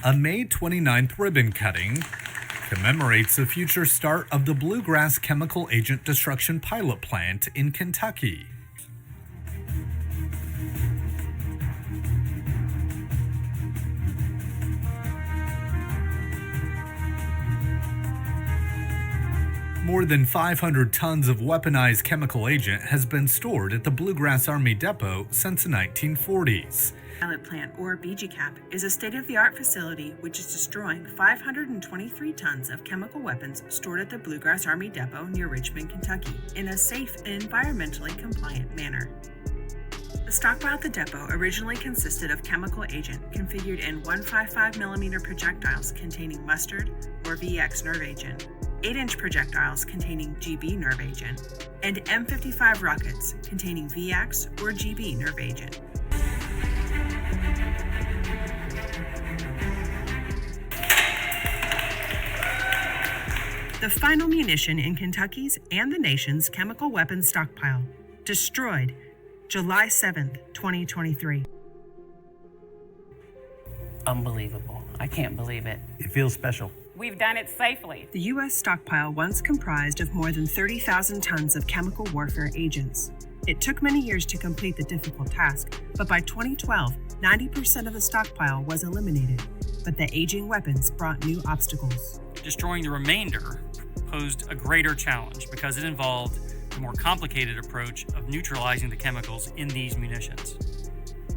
A May 29th ribbon cutting commemorates the future start of the Bluegrass Chemical Agent Destruction Pilot Plant in Kentucky. More than 500 tons of weaponized chemical agent has been stored at the Bluegrass Army Depot since the 1940s. Pilot Plant, or BGCAP, is a state-of-the-art facility which is destroying 523 tons of chemical weapons stored at the Bluegrass Army Depot near Richmond, Kentucky, in a safe and environmentally compliant manner. The stockpile at the depot originally consisted of chemical agent configured in 155mm projectiles containing mustard or VX nerve agent, 8-inch projectiles containing GB nerve agent, and M55 rockets containing VX or GB nerve agent. The final munition in Kentucky's and the nation's chemical weapons stockpile, destroyed July 7th, 2023. Unbelievable. I can't believe it. It feels special. We've done it safely. The U.S. stockpile once comprised of more than 30,000 tons of chemical warfare agents. It took many years to complete the difficult task, but by 2012, 90% of the stockpile was eliminated. But the aging weapons brought new obstacles. Destroying the remainder posed a greater challenge because it involved the more complicated approach of neutralizing the chemicals in these munitions.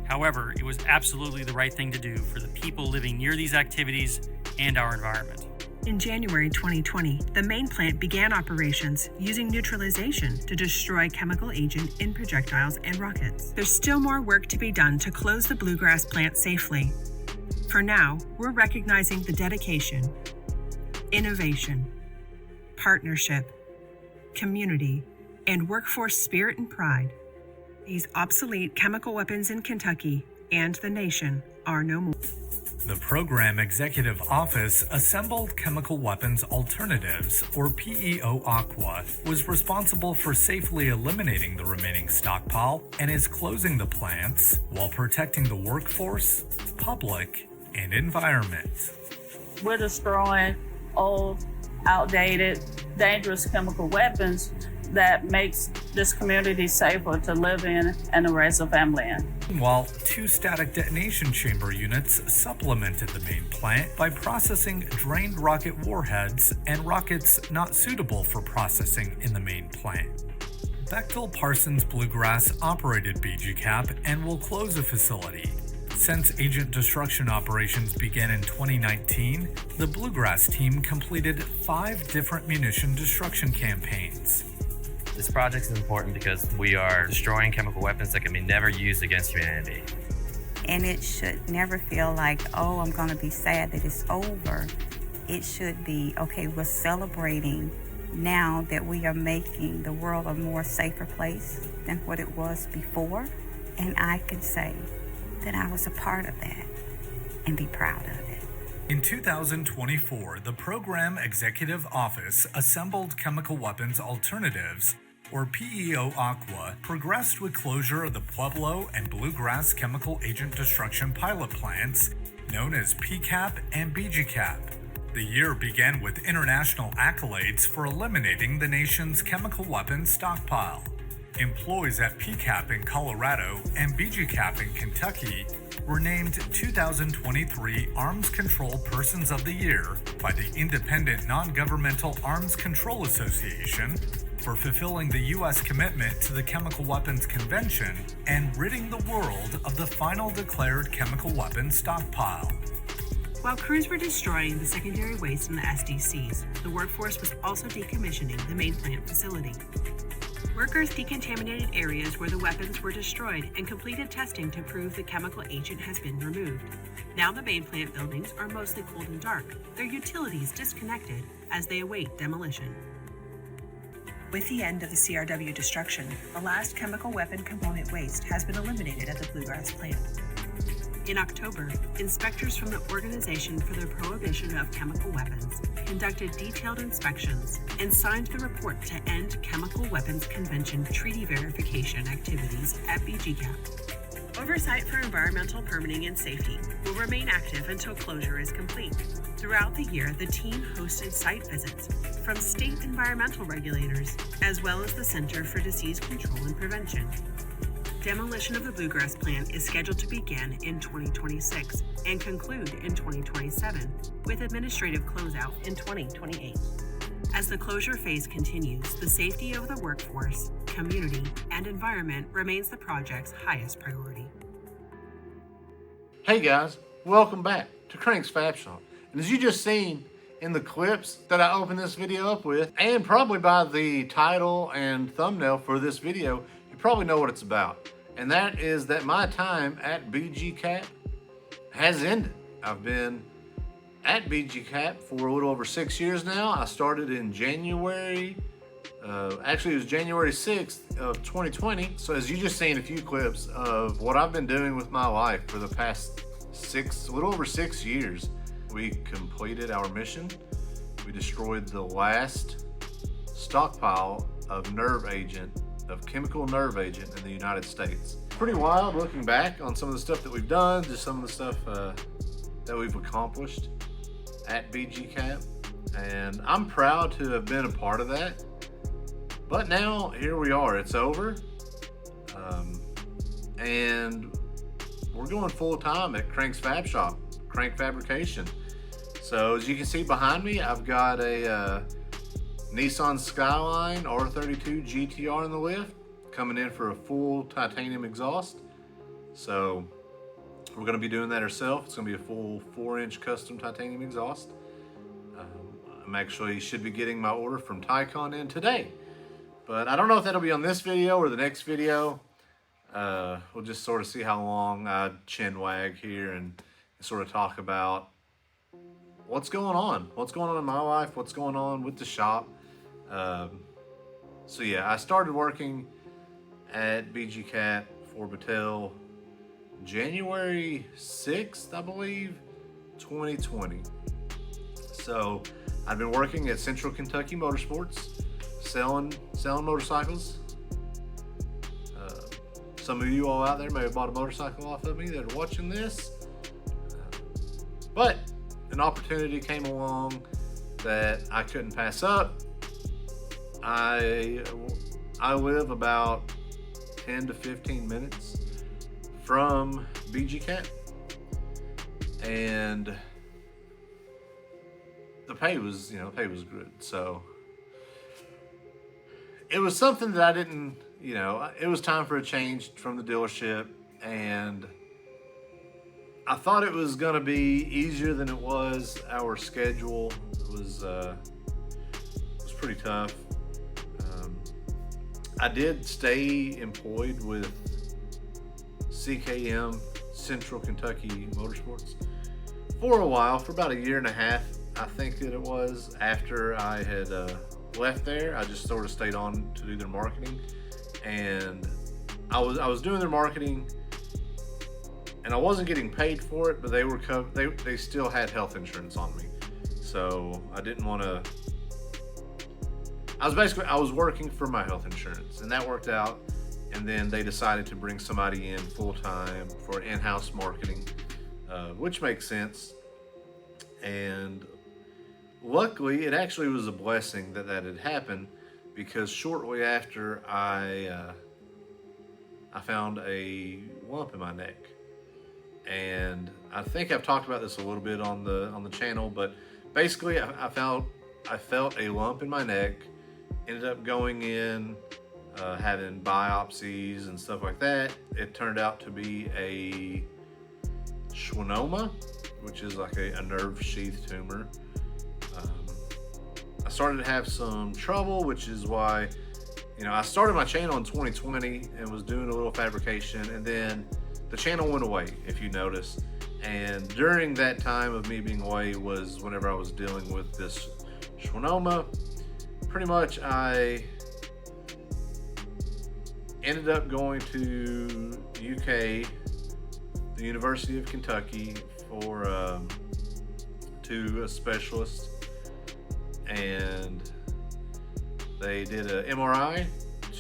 However, it was absolutely the right thing to do for the people living near these activities and our environment. In January 2020, the main plant began operations using neutralization to destroy chemical agent in projectiles and rockets. There's still more work to be done to close the Bluegrass plant safely. For now, we're recognizing the dedication, innovation, partnership, community, and workforce spirit and pride. These obsolete chemical weapons in Kentucky and the nation are no more. The Program Executive Office Assembled Chemical Weapons Alternatives, or PEO ACWA, was responsible for safely eliminating the remaining stockpile and is closing the plants while protecting the workforce, public, and environment. We're destroying old, outdated, dangerous chemical weapons that makes this community safer to live in and to raise a family in. Meanwhile, 2 static detonation chamber units supplemented the main plant by processing drained rocket warheads and rockets not suitable for processing in the main plant. Bechtel Parsons Bluegrass operated BGCAP and will close the facility. Since agent destruction operations began in 2019, the Bluegrass team completed 5 different munition destruction campaigns. This project is important because we are destroying chemical weapons that can be never used against humanity. And it should never feel like, oh, I'm going to be sad that it's over. It should be, okay, we're celebrating now that we are making the world a more safer place than what it was before. And I can say that I was a part of that and be proud of it. In 2024, the Program Executive Office Assembled Chemical Weapons Alternatives, or PEO ACWA, progressed with closure of the Pueblo and Bluegrass Chemical Agent Destruction Pilot Plants, known as PCAP and BGCAP. The year began with international accolades for eliminating the nation's chemical weapons stockpile. Employees at PCAP in Colorado and BGCAP in Kentucky were named 2023 Arms Control Persons of the Year by the Independent Non-Governmental Arms Control Association for fulfilling the U.S. commitment to the Chemical Weapons Convention and ridding the world of the final declared chemical weapons stockpile. While crews were destroying the secondary waste in the SDCs, the workforce was also decommissioning the main plant facility. Workers decontaminated areas where the weapons were destroyed and completed testing to prove the chemical agent has been removed. Now the main plant buildings are mostly cold and dark, their utilities disconnected as they await demolition. With the end of the CRW destruction, the last chemical weapon component waste has been eliminated at the Bluegrass plant. In October, inspectors from the Organization for the Prohibition of Chemical Weapons conducted detailed inspections and signed the report to end Chemical Weapons Convention treaty verification activities at BGCAP. Oversight for environmental permitting and safety will remain active until closure is complete. Throughout the year, the team hosted site visits from state environmental regulators, as well as the Center for Disease Control and Prevention. Demolition of the Bluegrass plant is scheduled to begin in 2026 and conclude in 2027, with administrative closeout in 2028. As the closure phase continues, the safety of the workforce, community, and environment remains the project's highest priority. Hey guys, welcome back to Crank's Fab Shop. And as you just seen in the clips that I opened this video up with, and probably by the title and thumbnail for this video, you probably know what it's about. And that is that my time at BGCAP has ended. I've been at BGCAP for a little over 6 years now. I started in January, actually it was January 6th of 2020. So as you just seen a few clips of what I've been doing with my life for the past a little over 6 years. We completed our mission. We destroyed the last stockpile of chemical nerve agent in the United States. Pretty wild looking back on some of the stuff that we've done, just some of the stuff that we've accomplished at BGCAP. And I'm proud to have been a part of that. But now, here we are, it's over. And we're going full time at Crank's Fab Shop, Crank Fabrication. So as you can see behind me, I've got a Nissan Skyline R32 GTR in the lift, coming in for a full titanium exhaust. So we're gonna be doing that ourselves. It's gonna be a full 4-inch custom titanium exhaust. I'm actually should be getting my order from Tycon in today. But I don't know if that'll be on this video or the next video. We'll just sort of see how long I chin wag here and sort of talk about what's going on in my life, what's going on with the shop. So yeah, I started working at BGCAP for Battelle January 6th, I believe, 2020. So I've been working at Central Kentucky Motorsports, selling motorcycles. Some of you all out there may have bought a motorcycle off of me that are watching this. But an opportunity came along that I couldn't pass up. I live about 10 to 15 minutes from BGCAP, and the pay was good. So it was something that I didn't, it was time for a change from the dealership, and I thought it was gonna be easier than it was. Our schedule was pretty tough. I did stay employed with CKM, Central Kentucky Motorsports, for a while, for about 1.5 years, I think that it was. After I had left there, I just sort of stayed on to do their marketing, and I was doing their marketing, and I wasn't getting paid for it, but they still had health insurance on me, so I didn't want to. I was working for my health insurance, and that worked out. And then they decided to bring somebody in full-time for in-house marketing, which makes sense. And luckily, it actually was a blessing that had happened, because shortly after I found a lump in my neck. And I think I've talked about this a little bit on the channel, but basically I felt a lump in my neck, ended up going in, having biopsies and stuff like that. It turned out to be a schwannoma, which is like a nerve sheath tumor. I started to have some trouble, which is why, I started my channel in 2020 and was doing a little fabrication, and then the channel went away, if you notice. And during that time of me being away was whenever I was dealing with this schwannoma. Pretty much I ended up going to UK, the University of Kentucky, to a specialist, and they did an MRI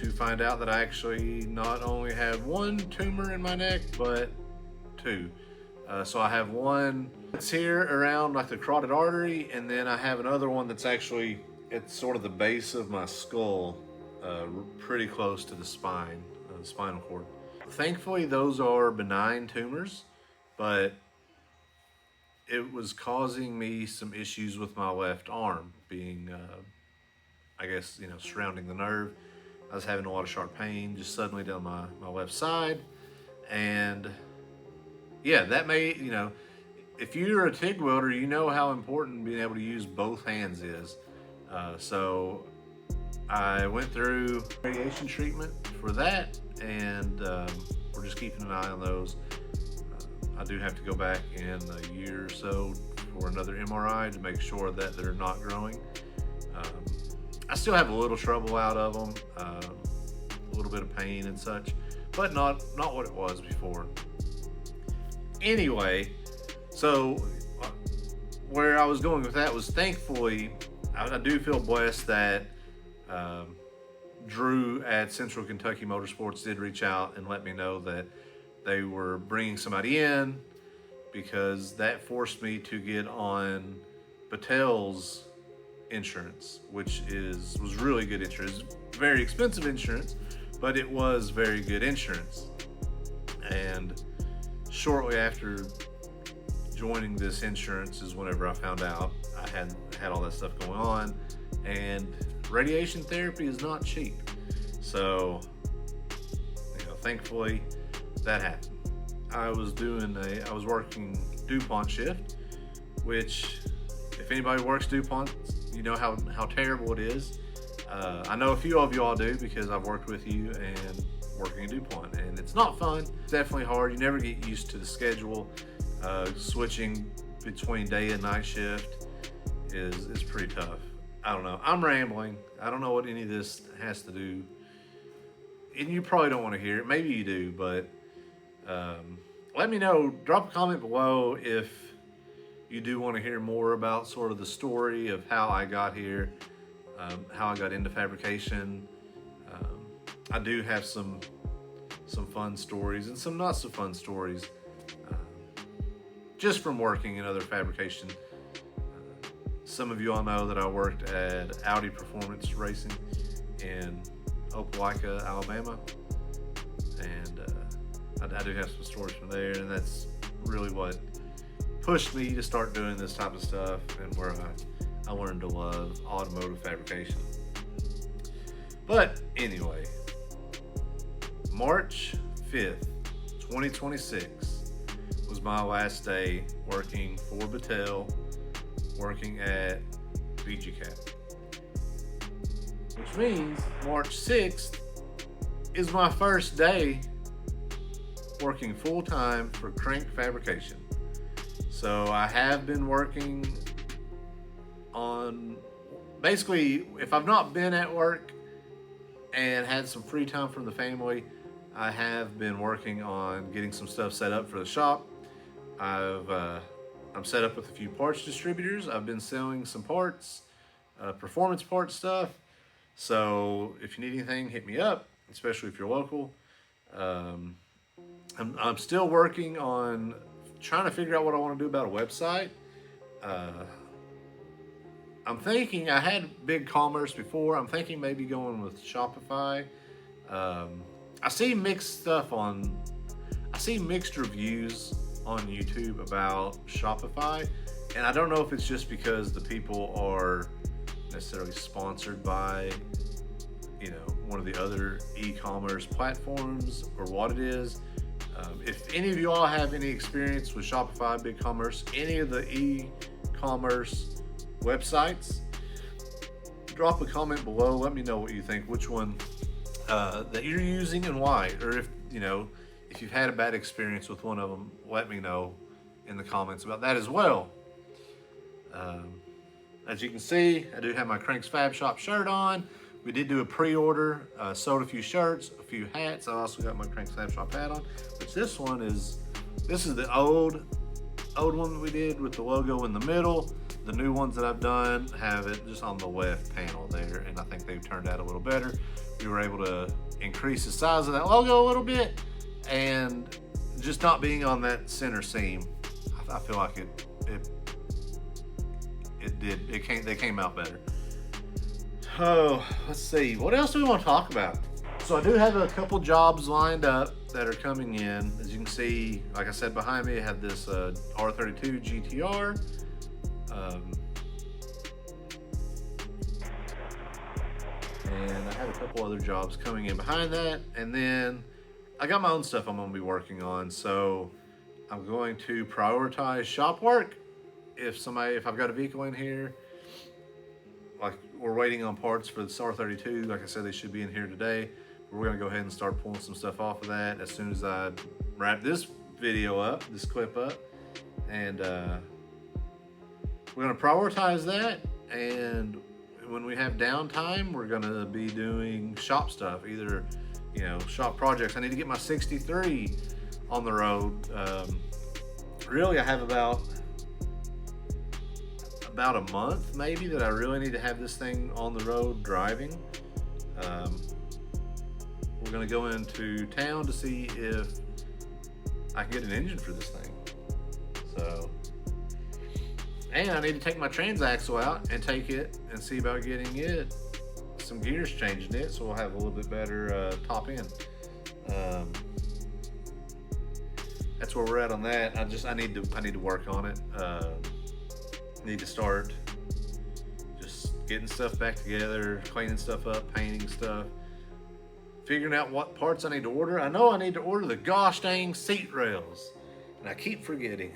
to find out that I actually not only had one tumor in my neck, but two. So I have one that's here around like the carotid artery, and then I have another one that's actually at sort of the base of my skull, pretty close to the spine, the spinal cord. Thankfully, those are benign tumors, but it was causing me some issues with my left arm, being, I guess, surrounding the nerve. I was having a lot of sharp pain just suddenly down my left side. And yeah, that may, if you're a TIG welder, you know how important being able to use both hands is. So I went through radiation treatment for that, and we're just keeping an eye on those. I do have to go back in a year or so for another MRI to make sure that they're not growing. I still have a little trouble out of them, a little bit of pain and such, but not what it was before. Anyway, so where I was going with that was, thankfully, I do feel blessed that Drew at Central Kentucky Motorsports did reach out and let me know that they were bringing somebody in, because that forced me to get on Battelle's insurance, which was really good insurance. Very expensive insurance, but it was very good insurance. And shortly after joining this insurance is whenever I found out I had all that stuff going on, and radiation therapy is not cheap. So, thankfully that happened. I was working DuPont shift, which, if anybody works DuPont, you know how terrible it is. I know a few of you all do, because I've worked with you and working at DuPont, and it's not fun. It's definitely hard. You never get used to the schedule. Switching between day and night shift is pretty tough. I don't know. I'm rambling. I don't know what any of this has to do, and you probably don't want to hear it. Maybe you do, but let me know. Drop a comment below if you do want to hear more about sort of the story of how I got here, how I got into fabrication. I do have some fun stories and some not so fun stories, just from working in other fabrication. Some of you all know that I worked at Audi Performance Racing in Opelika, Alabama, and I do have some stories from there, and that's really what pushed me to start doing this type of stuff, and where I learned to love automotive fabrication. But anyway, March 5th, 2026 was my last day working for Battelle, working at BGCAP. Which means March 6th is my first day working full-time for Crank Fabrication. So I have been working on, basically, if I've not been at work and had some free time from the family, I have been working on getting some stuff set up for the shop. I'm set up with a few parts distributors. I've been selling some parts, performance part stuff. So if you need anything, hit me up, especially if you're local. I'm still working on trying to figure out what I want to do about a website. I'm thinking, I had BigCommerce before. I'm thinking maybe going with Shopify. I see mixed reviews on YouTube about Shopify, and I don't know if it's just because the people are necessarily sponsored by, one of the other e-commerce platforms, or what it is. If any of you all have any experience with Shopify, BigCommerce, any of the e-commerce websites, drop a comment below. Let me know what you think, which one that you're using and why. Or if you've had a bad experience with one of them, let me know in the comments about that as well. As you can see, I do have my Crank's Fab Shop shirt on. We did do a pre-order, sold a few shirts, a few hats. I also got my Crank's Fab Shop hat on, which this is the old old one that we did with the logo in the middle. The new ones that I've done have it just on the left panel there, and I think they've turned out a little better. We were able to increase the size of that logo a little bit, and just not being on that center seam, I feel like they came out better. Oh, let's see, what else do we want to talk about? So I do have a couple jobs lined up that are coming in. As you can see, like I said, behind me I have this R32 GTR. And I have a couple other jobs coming in behind that, and then I got my own stuff I'm going to be working on. So I'm going to prioritize shop work. If I've got a vehicle in here, like we're waiting on parts for the R32, like I said, they should be in here today. We're going to go ahead and start pulling some stuff off of that as soon as I wrap this video up, this clip up, and we're going to prioritize that. And when we have downtime, we're going to be doing shop stuff, either, you know, shop projects. I need to get my 63 on the road. Really, I have about a month maybe that I really need to have this thing on the road driving. We're going to go into town to see if I can get an engine for this thing. So, and I need to take my transaxle out and take it and see about getting it some gears changed in it, so we'll have a little bit better top end. That's where we're at on that. I need to work on it. Need to start just getting stuff back together, cleaning stuff up, painting stuff, figuring out what parts I need to order. I know I need to order the gosh dang seat rails, and I keep forgetting.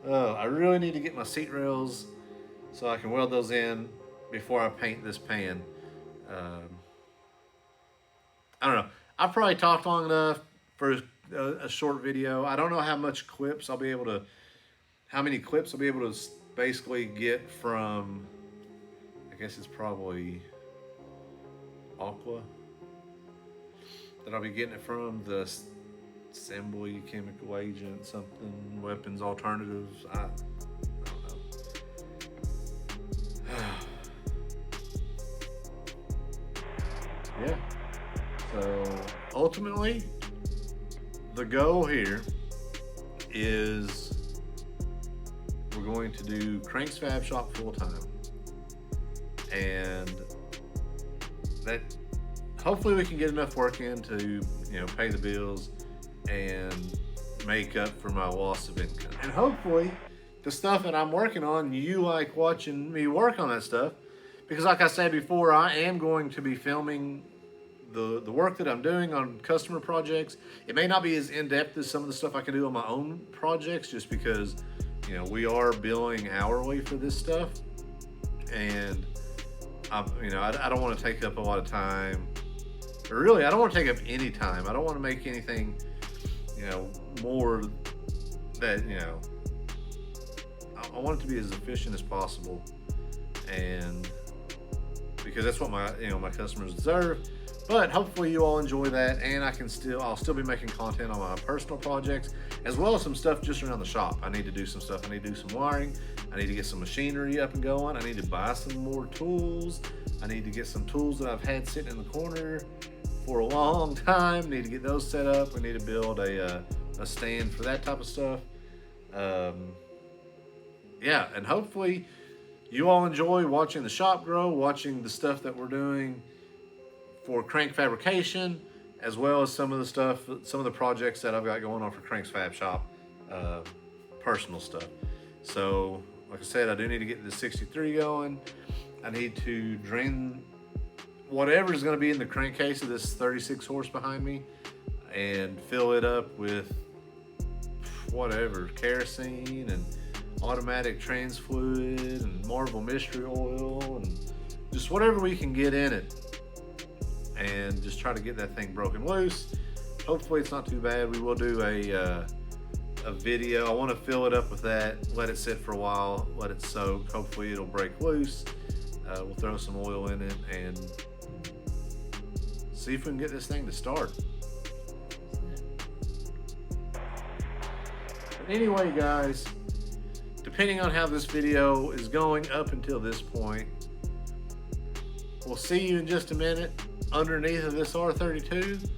I really need to get my seat rails so I can weld those in before I paint this pan. I don't know. I've probably talked long enough for a short video. I don't know how many clips I'll be able to basically get from, I guess it's probably ACWA that I'll be getting it from, the assembly, chemical agent, something, weapons alternatives. I don't know. Yeah. So ultimately, the goal here is we're going to do Crank's Fab Shop full time, and that hopefully we can get enough work in to, you know, pay the bills and make up for my loss of income. And hopefully the stuff that I'm working on, you like watching me work on that stuff, because like I said before, I am going to be filming the work that I'm doing on customer projects. It may not be as in-depth as some of the stuff I can do on my own projects, just because, you know, we are billing hourly for this stuff, and I don't want to take up a lot of time. Or really, I don't want to take up any time. I don't want to make anything, you know, more that, you know, I want it to be as efficient as possible, and because that's what my customers deserve. But hopefully you all enjoy that, and I'll still be making content on my personal projects, as well as some stuff just around the shop. I need to do some stuff. I need to do some wiring. I need to get some machinery up and going. I need to buy some more tools. I need to get some tools that I've had sitting in the corner for a long time. I need to get those set up. We need to build a stand for that type of stuff. Yeah, and hopefully you all enjoy watching the shop grow, watching the stuff that we're doing for Crank Fabrication, as well as some of the projects that I've got going on for Crank's Fab Shop, personal stuff. So, like I said, I do need to get the 63 going. I need to drain whatever is going to be in the crankcase of this 36 horse behind me and fill it up with whatever, kerosene and automatic trans fluid and marble mystery oil and just whatever we can get in it, and just try to get that thing broken loose. Hopefully it's not too bad. We will do a video. I want to fill it up with that, let it sit for a while, let it soak. Hopefully it'll break loose. We'll throw some oil in it and see if we can get this thing to start. Anyway, guys, depending on how this video is going up until this point, we'll see you in just a minute underneath of this R32,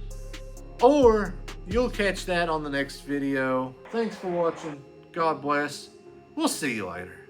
or you'll catch that on the next video. Thanks for watching. God bless. We'll see you later.